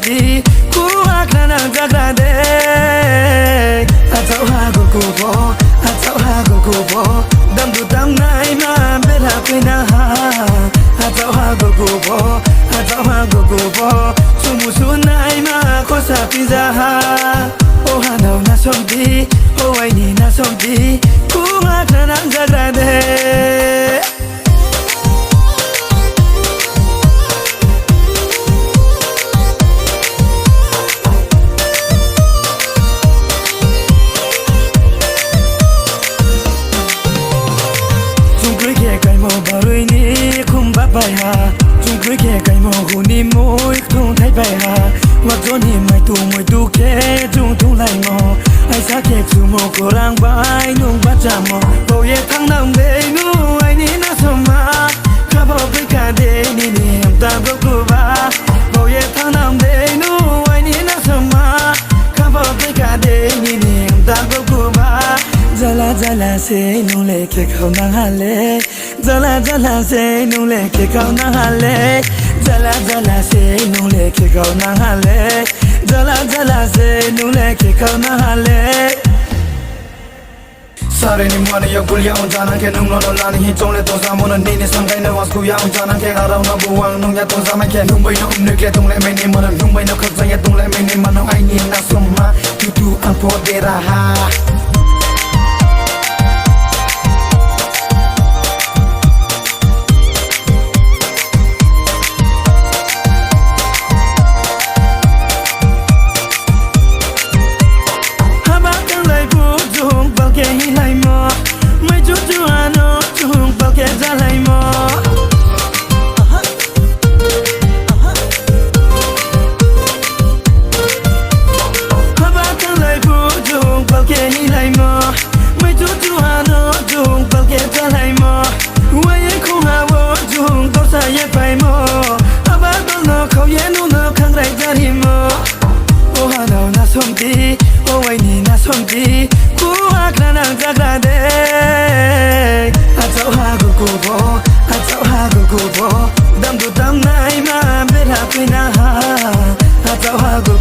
somdi ku akana jagrade atau ha go atau ha go dam du dam nai ma bera pina ha atau ha go sumu sunai ma kosa pizza ha oh ha no na somdi oh ai ni na somdi ku akana jagrade bài hà chung cưới khe cây mồ hù ni môi không thấy bài hà hoặc gió ni mày tu khe chung chung lại mò ai xa khe chu mồ cô lang bay nung bắt cha mò bầu ye thăng nằm đây nu ai ni na soma khá bao với cả đây ni em ta bốc cô ba bầu ye thăng nằm đây nu ai ni na soma khá bao với cả đây ni em ta bốc cô ba Jala se nung le ke khao nang hale Jala se nung le ke khao nang hale Jala se nung le ke khao nang hale Jala se nung le ke khao nang hale Sare ni mwana ya kulia unjana ke nung nono lani hi chongle to sa mona ni samkai na wasku ya unjana ke arau na buang nung ya to sa mai ke nung bai no umne ke tung le mai ni mana nung bai no khak ya tung le mai ni mana ai ni na somma tu an po de raha somdi oh ai ni na somdi ku akana jagrade atau ha go dam du dam nai ma bera pina ha atau ha go